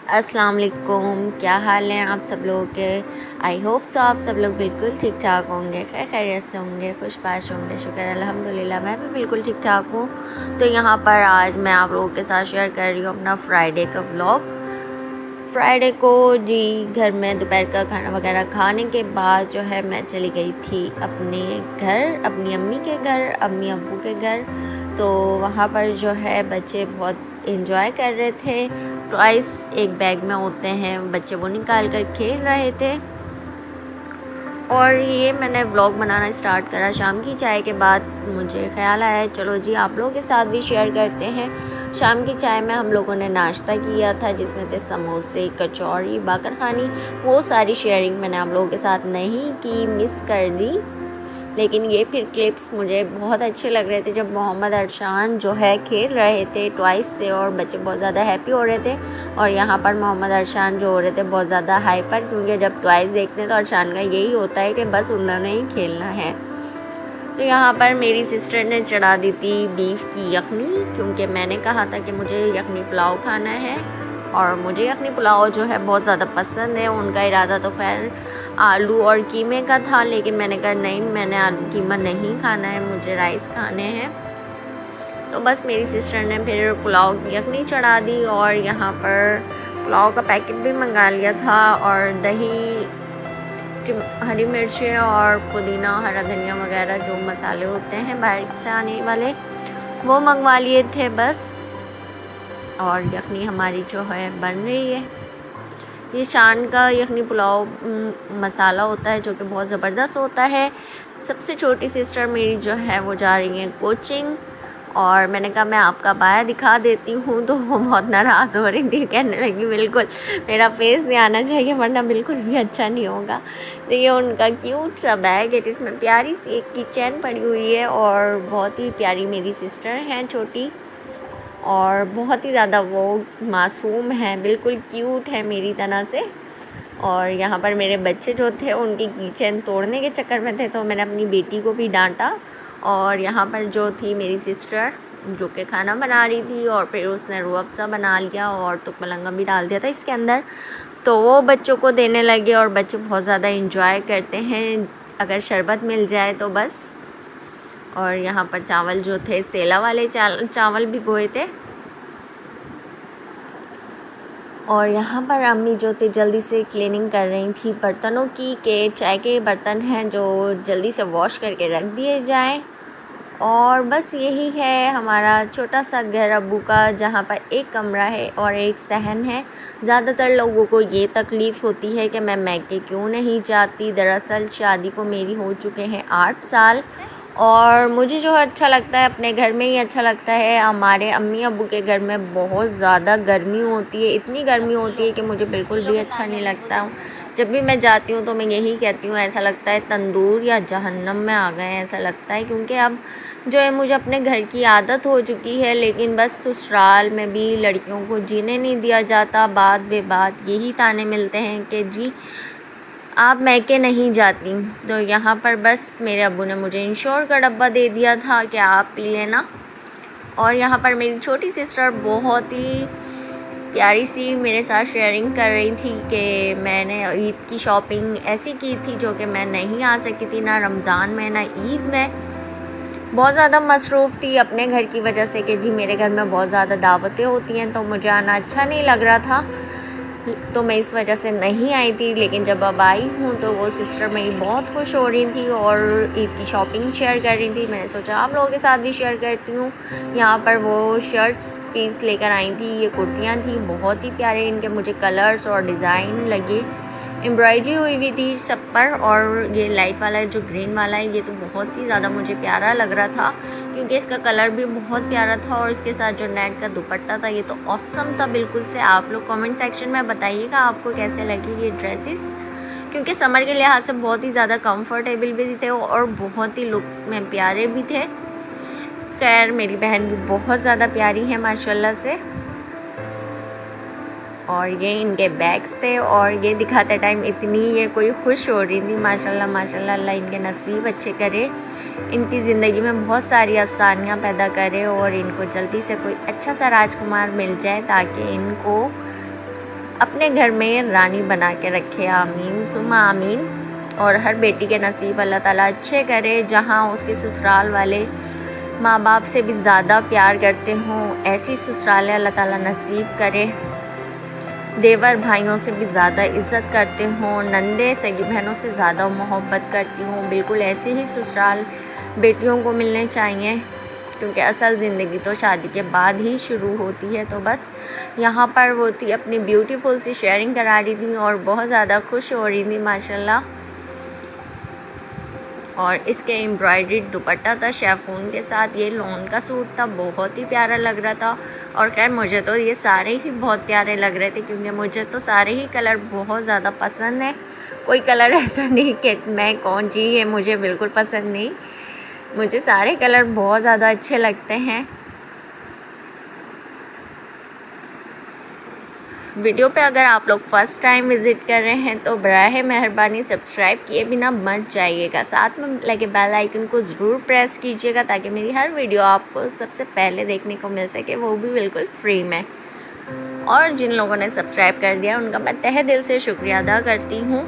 अस्सलाम वालेकुम, क्या हाल हैं आप सब लोगों के। आई होप सो आप सब लोग बिल्कुल ठीक ठाक होंगे, खैर खैरियत से होंगे, खुशबाश होंगे। शुक्र अल्हम्दुलिल्लाह मैं भी बिल्कुल ठीक ठाक हूँ। तो यहाँ पर आज मैं आप लोगों के साथ शेयर कर रही हूँ अपना फ्राइडे का व्लॉग। फ्राइडे को जी घर में दोपहर का खाना वगैरह खाने के बाद जो है मैं चली गई थी अपने घर, अपनी अम्मी के घर, अम्मी अब्बू के घर। तो वहाँ पर जो है बच्चे बहुत एंजॉय कर रहे थे। टॉयस एक बैग में होते हैं, बच्चे वो निकाल कर खेल रहे थे। और ये मैंने व्लॉग बनाना स्टार्ट करा शाम की चाय के बाद। मुझे ख्याल आया चलो जी आप लोगों के साथ भी शेयर करते हैं। शाम की चाय में हम लोगों ने नाश्ता किया था जिसमें थे समोसे, कचौरी, बाकरखानी। वो सारी शेयरिंग मैंने आप लोगों के साथ नहीं की, मिस कर दी। लेकिन ये फिर क्लिप्स मुझे बहुत अच्छे लग रहे थे जब मोहम्मद अरशान जो है खेल रहे थे टॉयस से और बच्चे बहुत ज़्यादा हैप्पी हो रहे थे। और यहाँ पर मोहम्मद अरशान जो हो रहे थे बहुत ज़्यादा हाइपर, क्योंकि जब टॉयस देखते हैं तो अरशान का यही होता है कि बस उन्होंने ही खेलना है। तो यहाँ पर मेरी सिस्टर ने चढ़ा दी थी बीफ की यखनी, क्योंकि मैंने कहा था कि मुझे यखनी पुलाव खाना है और मुझे यखनी पुलाव जो है बहुत ज़्यादा पसंद है। उनका इरादा तो खैर आलू और कीमे का था, लेकिन मैंने कहा नहीं, मैंने आलू कीमा नहीं खाना है, मुझे राइस खाने हैं। तो बस मेरी सिस्टर ने फिर पुलाव की यखनी चढ़ा दी और यहाँ पर पुलाव का पैकेट भी मंगा लिया था और दही, हरी मिर्चें और पुदीना, हरा धनिया वगैरह जो मसाले होते हैं बाहर से आने वाले वो मंगवा लिए थे बस। और यखनी हमारी जो है बन रही है। ये शान का यखनी पुलाव मसाला होता है जो कि बहुत ज़बरदस्त होता है। सबसे छोटी सिस्टर मेरी जो है वो जा रही है कोचिंग और मैंने कहा मैं आपका बाया दिखा देती हूँ, तो वो बहुत नाराज़ हो रही थी, कहने लगी बिल्कुल मेरा फेस नहीं आना चाहिए वरना बिल्कुल भी अच्छा नहीं होगा। तो ये उनका क्यूट सा बैग है जिसमें प्यारी सी एक की चैन पड़ी हुई है और बहुत ही प्यारी मेरी सिस्टर हैं छोटी और बहुत ही ज़्यादा वो मासूम है, बिल्कुल क्यूट है मेरी तरह से। और यहाँ पर मेरे बच्चे जो थे उनकी किचन तोड़ने के चक्कर में थे, तो मैंने अपनी बेटी को भी डांटा। और यहाँ पर जो थी मेरी सिस्टर जो कि खाना बना रही थी और फिर उसने रूह अफ़ज़ा बना लिया और तुक मलंगा भी डाल दिया था इसके अंदर, तो वो बच्चों को देने लगे। और बच्चे बहुत ज़्यादा इंजॉय करते हैं अगर शरबत मिल जाए तो बस। और यहाँ पर चावल जो थे सेला वाले चावल भिगोए थे। और यहाँ पर अम्मी जो थे जल्दी से क्लीनिंग कर रही थी बर्तनों की, के चाय के बर्तन हैं जो जल्दी से वॉश करके रख दिए जाएं। और बस यही है हमारा छोटा सा घर अब्बू का, जहाँ पर एक कमरा है और एक सहन है। ज़्यादातर लोगों को ये तकलीफ़ होती है कि मैं मैके क्यों नहीं जाती। दरअसल शादी को मेरी हो चुके हैं 8 साल और मुझे जो अच्छा लगता है अपने घर में ही अच्छा लगता है। हमारे अम्मी अब्बू के घर में बहुत ज़्यादा गर्मी होती है, इतनी गर्मी होती है कि मुझे बिल्कुल भी अच्छा नहीं लगता। जब भी मैं जाती हूँ तो मैं यही कहती हूँ ऐसा लगता है तंदूर या जहन्नम में आ गए ऐसा लगता है, क्योंकि अब जो है मुझे अपने घर की आदत हो चुकी है। लेकिन बस ससुराल में भी लड़कियों को जीने नहीं दिया जाता। बात बे बात यही ताने मिलते हैं कि जी आप मैके नहीं जाती। तो यहाँ पर बस मेरे अब्बू ने मुझे इंश्योर का डब्बा दे दिया था कि आप पी लेना। और यहाँ पर मेरी छोटी सिस्टर बहुत ही प्यारी सी मेरे साथ शेयरिंग कर रही थी कि मैंने ईद की शॉपिंग ऐसी की थी जो कि मैं नहीं आ सकी थी, ना रमज़ान में ना ईद में। बहुत ज़्यादा मसरूफ़ थी अपने घर की वजह से कि जी मेरे घर में बहुत ज़्यादा दावतें होती हैं, तो मुझे आना अच्छा नहीं लग रहा था, तो मैं इस वजह से नहीं आई थी। लेकिन जब अब आई हूँ तो वो सिस्टर मेरी बहुत खुश हो रही थी और ईद की शॉपिंग शेयर कर रही थी। मैंने सोचा आप लोगों के साथ भी शेयर करती हूँ। यहाँ पर वो शर्ट्स पीस लेकर आई थी, ये कुर्तियाँ थी बहुत ही प्यारे, इनके मुझे कलर्स और डिज़ाइन लगे, एम्ब्रॉयडरी हुई हुई थी सब पर। और ये लाइट वाला जो ग्रीन वाला है ये तो बहुत ही ज़्यादा मुझे प्यारा लग रहा था, क्योंकि इसका कलर भी बहुत प्यारा था और इसके साथ जो नेट का दुपट्टा था ये तो ऑसम था बिल्कुल से। आप लोग कमेंट सेक्शन में बताइएगा आपको कैसे लगी ये ड्रेसेस, क्योंकि समर के लिहाज से बहुत ही ज़्यादा कंफर्टेबल भी थे और बहुत ही लुक में प्यारे भी थे। खैर मेरी बहन भी बहुत ज़्यादा प्यारी है माशाल्लाह से। और ये इनके बैग्स थे और ये दिखाते टाइम इतनी ये कोई खुश हो रही थी माशाल्लाह माशाल्लाह। अल्लाह इनके नसीब अच्छे करे, इनकी ज़िंदगी में बहुत सारी आसानियाँ पैदा करे और इनको जल्दी से कोई अच्छा सा राजकुमार मिल जाए ताकि इनको अपने घर में रानी बना के रखे। आमीन सुमा आमीन। और हर बेटी के नसीब अल्लाह ताला अच्छे करे, जहाँ उसके ससुराल वाले माँ बाप से भी ज़्यादा प्यार करते हों, ऐसी ससुरालें अल्लाह ताला नसीब करे। देवर भाइयों से भी ज़्यादा इज़्ज़त करते हों, नंदे सगी बहनों से ज़्यादा मोहब्बत करती हों, बिल्कुल ऐसे ही ससुराल बेटियों को मिलने चाहिए, क्योंकि असल ज़िंदगी तो शादी के बाद ही शुरू होती है। तो बस यहाँ पर वो थी, अपनी ब्यूटीफुल सी शेयरिंग करा रही थी और बहुत ज़्यादा खुश हो रही थी माशाल्लाह। और इसके एम्ब्रॉयडरी दुपट्टा था शेफून के साथ, ये लॉन का सूट था, बहुत ही प्यारा लग रहा था। और खैर मुझे तो ये सारे ही बहुत प्यारे लग रहे थे, क्योंकि मुझे तो सारे ही कलर बहुत ज़्यादा पसंद है। कोई कलर ऐसा नहीं कि मैं कौन जी ये मुझे बिल्कुल पसंद नहीं, मुझे सारे कलर बहुत ज़्यादा अच्छे लगते हैं। वीडियो पे अगर आप लोग फर्स्ट टाइम विज़िट कर रहे हैं तो बराह मेहरबानी सब्सक्राइब किए बिना मत जाइएगा, साथ में लगे बेल आइकन को ज़रूर प्रेस कीजिएगा, ताकि मेरी हर वीडियो आपको सबसे पहले देखने को मिल सके, वो भी बिल्कुल फ्री में। और जिन लोगों ने सब्सक्राइब कर दिया उनका मैं तहे दिल से शुक्रिया अदा करती हूँ।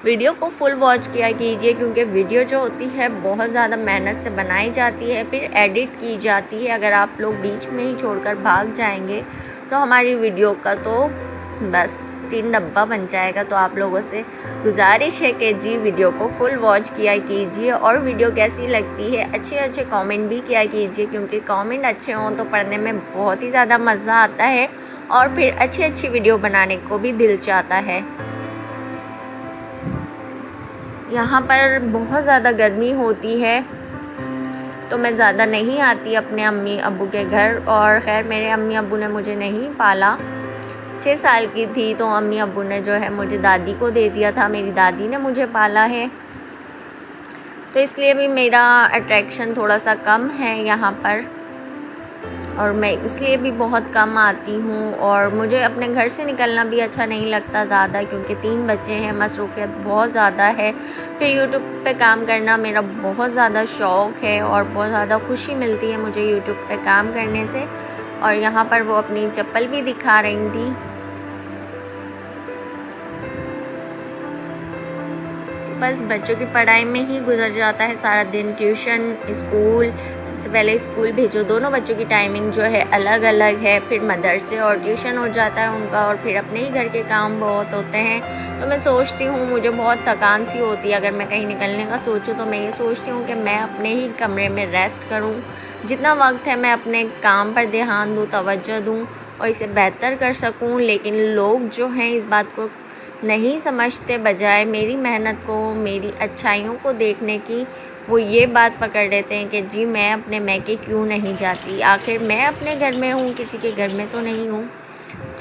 वीडियो को फुल वॉच किया कीजिए, क्योंकि वीडियो जो होती है बहुत ज़्यादा मेहनत से बनाई जाती है, फिर एडिट की जाती है। अगर आप लोग बीच में ही छोड़कर भाग जाएंगे तो हमारी वीडियो का तो बस 3 डब्बा बन जाएगा। तो आप लोगों से गुजारिश है कि जी वीडियो को फुल वॉच किया कीजिए, और वीडियो कैसी लगती है अच्छे अच्छे कमेंट भी किया कीजिए, क्योंकि कमेंट अच्छे हों तो पढ़ने में बहुत ही ज़्यादा मज़ा आता है, और फिर अच्छी अच्छी वीडियो बनाने को भी दिल चाहता है। यहाँ पर बहुत ज़्यादा गर्मी होती है, तो मैं ज़्यादा नहीं आती अपने अम्मी अब्बू के घर। और ख़ैर मेरे अम्मी अब्बू ने मुझे नहीं पाला, 6 साल की थी तो अम्मी अब्बू ने जो है मुझे दादी को दे दिया था, मेरी दादी ने मुझे पाला है। तो इसलिए भी मेरा अट्रैक्शन थोड़ा सा कम है यहाँ पर, और मैं इसलिए भी बहुत कम आती हूँ। और मुझे अपने घर से निकलना भी अच्छा नहीं लगता ज़्यादा, क्योंकि 3 बच्चे हैं, मसरूफ़ियत बहुत ज़्यादा है। फिर यूट्यूब पे काम करना मेरा बहुत ज़्यादा शौक़ है, और बहुत ज़्यादा खुशी मिलती है मुझे यूट्यूब पे काम करने से। और यहाँ पर वो अपनी चप्पल भी दिखा रही थी। बस बच्चों की पढ़ाई में ही गुजर जाता है सारा दिन, ट्यूशन स्कूल, सबसे पहले स्कूल भेजो, दोनों बच्चों की टाइमिंग जो है अलग अलग है, फिर मदरसे और ट्यूशन हो जाता है उनका, और फिर अपने ही घर के काम बहुत होते हैं। तो मैं सोचती हूँ, मुझे बहुत थकान सी होती है अगर मैं कहीं निकलने का सोचूं, तो मैं ये सोचती हूँ कि मैं अपने ही कमरे में रेस्ट करूँ, जितना वक्त है मैं अपने काम पर ध्यान दूँ, तवज्जो दूँ और इसे बेहतर कर सकूँ। लेकिन लोग जो हैं इस बात को नहीं समझते, बजाय मेरी मेहनत को, मेरी अच्छाइयों को देखने की, वो ये बात पकड़ लेते हैं कि जी मैं अपने मैके क्यों नहीं जाती, आखिर मैं अपने घर में हूँ, किसी के घर में तो नहीं हूँ।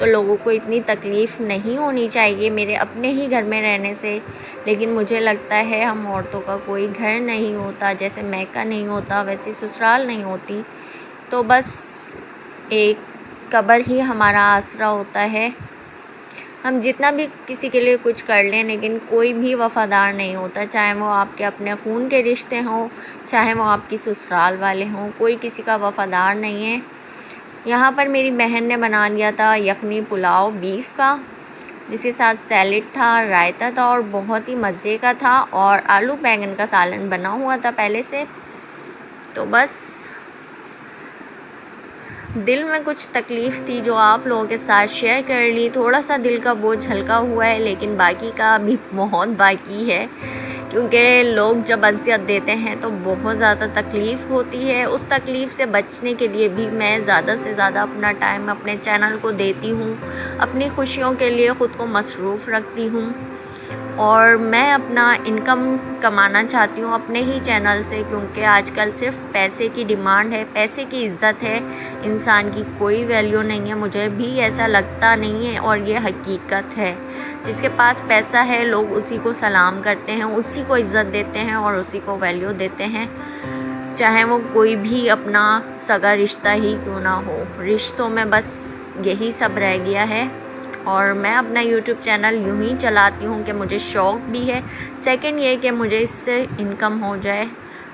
तो लोगों को इतनी तकलीफ़ नहीं होनी चाहिए मेरे अपने ही घर में रहने से। लेकिन मुझे लगता है हम औरतों का कोई घर नहीं होता, जैसे मैका नहीं होता वैसे ससुराल नहीं होती, तो बस एक कब्र ही हमारा आसरा होता है। हम जितना भी किसी के लिए कुछ कर लें, लेकिन कोई भी वफ़ादार नहीं होता, चाहे वो आपके अपने खून के रिश्ते हों, चाहे वो आपकी ससुराल वाले हों, कोई किसी का वफ़ादार नहीं है। यहाँ पर मेरी बहन ने बना लिया था यखनी पुलाव बीफ का, जिसके साथ सैलेड था, रायता था और बहुत ही मज़े का था, और आलू बैंगन का सालन बना हुआ था पहले से। तो बस दिल में कुछ तकलीफ़ थी जो आप लोगों के साथ शेयर कर ली, थोड़ा सा दिल का बोझ हल्का हुआ है, लेकिन बाकी का अभी बहुत बाकी है, क्योंकि लोग जब अज़ियत देते हैं तो बहुत ज़्यादा तकलीफ़ होती है। उस तकलीफ़ से बचने के लिए भी मैं ज़्यादा से ज़्यादा अपना टाइम अपने चैनल को देती हूँ, अपनी खुशियों के लिए ख़ुद को मसरूफ़ रखती हूँ, और मैं अपना इनकम कमाना चाहती हूँ अपने ही चैनल से, क्योंकि आजकल सिर्फ पैसे की डिमांड है, पैसे की इज़्ज़त है, इंसान की कोई वैल्यू नहीं है। मुझे भी ऐसा लगता नहीं है, और ये हकीकत है। जिसके पास पैसा है लोग उसी को सलाम करते हैं, उसी को इज़्ज़त देते हैं और उसी को वैल्यू देते हैं, चाहे वो कोई भी अपना सगा रिश्ता ही क्यों ना हो। रिश्तों में बस यही सब रह गया है। और मैं अपना यूट्यूब चैनल यूँ ही चलाती हूँ कि मुझे शौक़ भी है, सेकंड ये कि मुझे इससे इनकम हो जाए।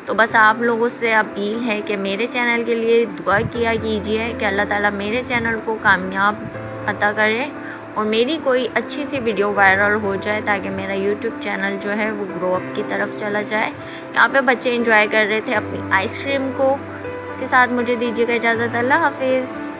तो बस आप लोगों से अपील है कि मेरे चैनल के लिए दुआ किया कीजिए कि अल्लाह ताला मेरे चैनल को कामयाब अता करे और मेरी कोई अच्छी सी वीडियो वायरल हो जाए ताकि मेरा यूट्यूब चैनल जो है वो ग्रो अप की तरफ चला जाए। यहाँ पे बच्चे एंजॉय कर रहे थे अपनी आइसक्रीम को। इसके साथ मुझे दीजिएगा इजाज़त। अल्लाह हाफिज़।